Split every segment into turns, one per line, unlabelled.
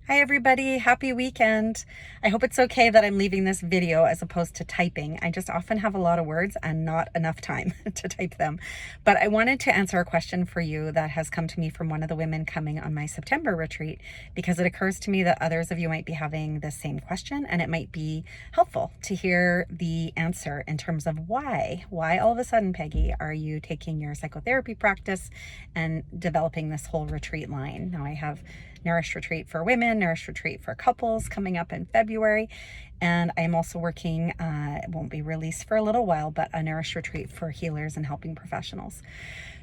Hi everybody, happy weekend. I hope it's okay that I'm leaving this video as opposed to typing. I just often have a lot of words and not enough time to type them. But I wanted to answer a question for you that has come to me from one of the women coming on my September retreat, because it occurs to me that others of you might be having the same question, and it might be helpful to hear the answer in terms of why. Why all of a sudden, Peggy, are you taking your psychotherapy practice and developing this whole retreat line? Now I have Nourish retreat for women, Nourish retreat for couples coming up in February. And I'm also working, it won't be released for a little while, but a Nourish retreat for healers and helping professionals.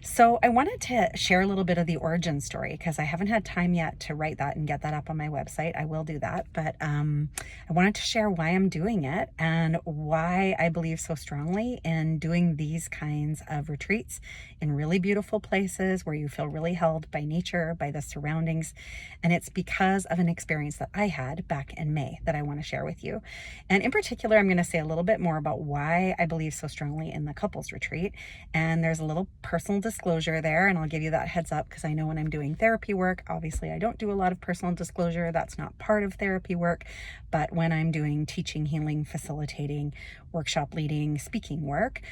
So I wanted to share a little bit of the origin story because I haven't had time yet to write that and get that up on my website. I will do that, but I wanted to share why I'm doing it and why I believe so strongly in doing these kinds of retreats in really beautiful places where you feel really held by nature, by the surroundings. And it's because of an experience that I had back in May that I want to share with you. And in particular, I'm going to say a little bit more about why I believe so strongly in the couples retreat. And there's a little personal disclosure there, and I'll give you that heads up because I know when I'm doing therapy work, obviously I don't do a lot of personal disclosure. That's not part of therapy work. But when I'm doing teaching, healing, facilitating, workshop leading, speaking work,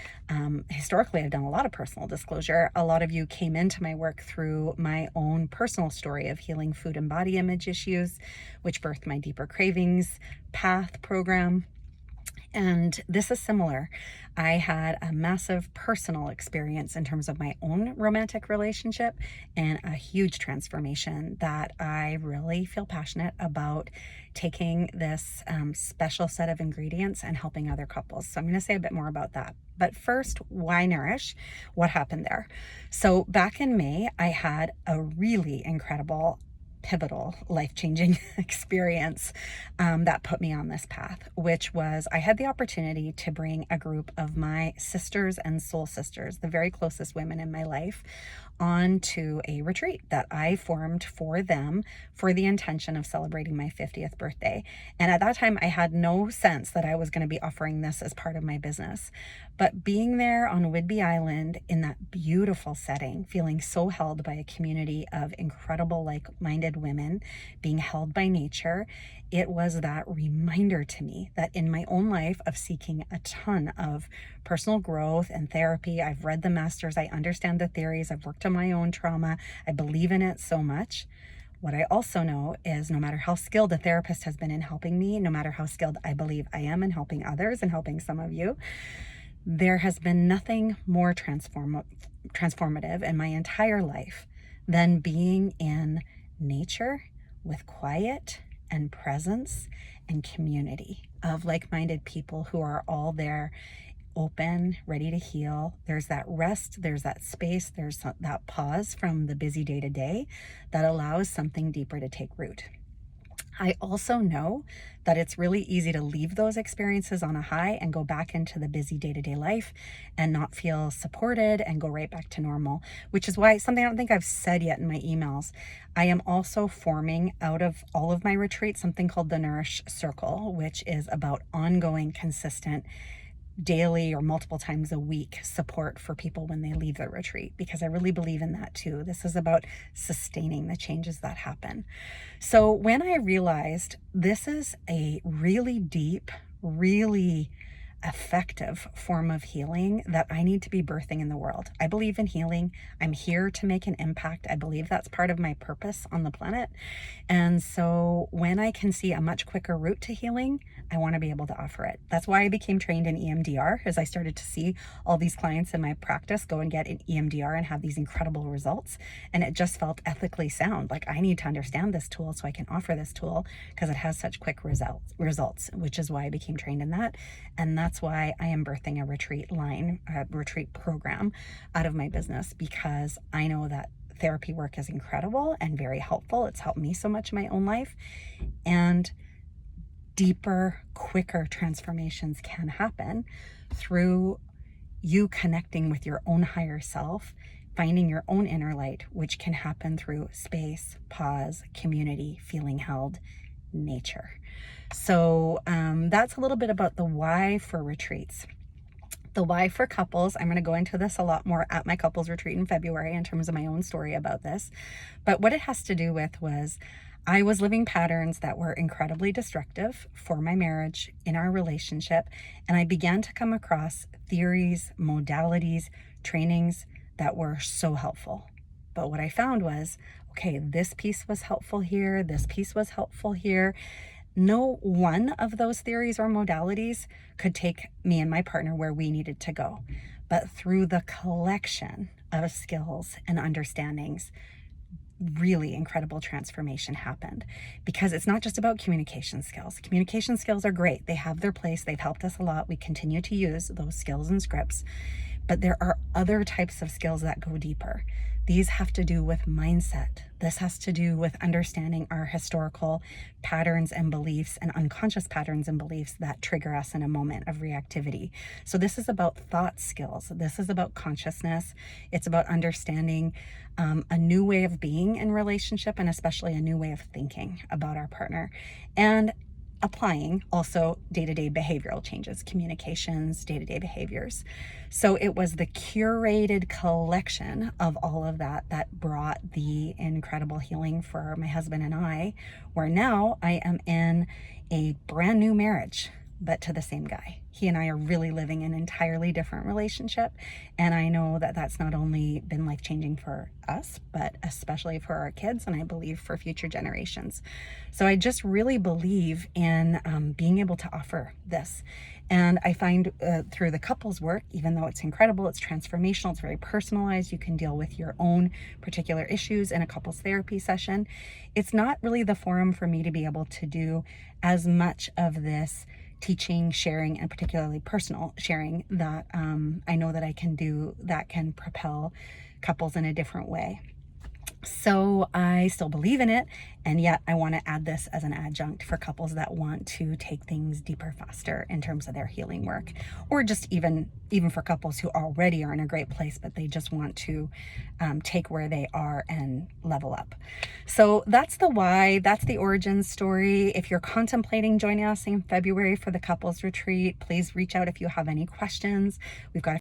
historically I've done a lot of personal disclosure. A lot of you came into my work through my own personal story of healing food and body image issues, which birthed my Deeper Cravings Path program. And this is similar. I had a massive personal experience in terms of my own romantic relationship and a huge transformation that I really feel passionate about taking this special set of ingredients and helping other couples. So I'm going to say a bit more about that. But first, why Nourish? What happened there? So back in May, I had a really incredible pivotal, life-changing experience that put me on this path, which was I had the opportunity to bring a group of my sisters and soul sisters, the very closest women in my life, onto a retreat that I formed for them for the intention of celebrating my 50th birthday. And at that time, I had no sense that I was going to be offering this as part of my business. But being there on Whidbey Island in that beautiful setting, feeling so held by a community of incredible, like-minded women, being held by nature, it was that reminder to me that in my own life of seeking a ton of personal growth and therapy, I've read the masters, I understand the theories, I've worked on my own trauma, I believe in it so much. What I also know is no matter how skilled a therapist has been in helping me, no matter how skilled I believe I am in helping others and helping some of you, there has been nothing more transformative in my entire life than being in nature with quiet and presence and community of like-minded people who are all there, open, ready to heal. There's that rest, there's that space, there's that pause from the busy day to day that allows something deeper to take root. I also know that it's really easy to leave those experiences on a high and go back into the busy day-to-day life and not feel supported and go right back to normal, which is why something I don't think I've said yet in my emails. I am also forming out of all of my retreats something called the Nourish Circle, which is about ongoing, consistent, daily or multiple times a week support for people when they leave the retreat, because I really believe in that too. This is about sustaining the changes that happen. So when I realized this is a really deep, really effective form of healing that I need to be birthing in the world. I believe in healing. I'm here to make an impact. I believe that's part of my purpose on the planet. And so when I can see a much quicker route to healing, I want to be able to offer it. That's why I became trained in EMDR, as I started to see all these clients in my practice go and get an EMDR and have these incredible results. And it just felt ethically sound. Like I need to understand this tool so I can offer this tool because it has such quick results, which is why I became trained in that. And that's why I am birthing a retreat line, a retreat program out of my business, because I know that therapy work is incredible and very helpful. It's helped me so much in my own life. And deeper, quicker transformations can happen through you connecting with your own higher self, finding your own inner light, which can happen through space, pause, community, feeling held, nature. So that's a little bit about the why for retreats. The why for couples, I'm going to go into this a lot more at my couples retreat in February in terms of my own story about this. But what it has to do with was I was living patterns that were incredibly destructive for my marriage, in our relationship, and I began to come across theories, modalities, trainings that were so helpful. But what I found was, okay, this piece was helpful here, this piece was helpful here. No one of those theories or modalities could take me and my partner where we needed to go. But through the collection of skills and understandings, really incredible transformation happened, because it's not just about communication skills. Communication skills are great. They have their place. They've helped us a lot. We continue to use those skills and scripts, but there are other types of skills that go deeper. These have to do with mindset. This has to do with understanding our historical patterns and beliefs and unconscious patterns and beliefs that trigger us in a moment of reactivity. So this is about thought skills. This is about consciousness. It's about understanding a new way of being in relationship, and especially a new way of thinking about our partner, and applying also day-to-day behavioral changes, communications, day-to-day behaviors. So it was the curated collection of all of that that brought the incredible healing for my husband and I, where now I am in a brand new marriage, but to the same guy. He and I are really living an entirely different relationship. And I know that that's not only been life-changing for us, but especially for our kids, and I believe for future generations. So I just really believe in being able to offer this. And I find through the couples work, even though it's incredible, it's transformational, it's very personalized, you can deal with your own particular issues in a couples therapy session. It's not really the forum for me to be able to do as much of this teaching, sharing, and particularly personal sharing that I know that I can do, that can propel couples in a different way. So I still believe in it, and yet I want to add this as an adjunct for couples that want to take things deeper, faster in terms of their healing work, or just even for couples who already are in a great place, but they just want to take where they are and level up. So that's the why, that's the origin story. If you're contemplating joining us in February for the couples retreat, please reach out if you have any questions. We've got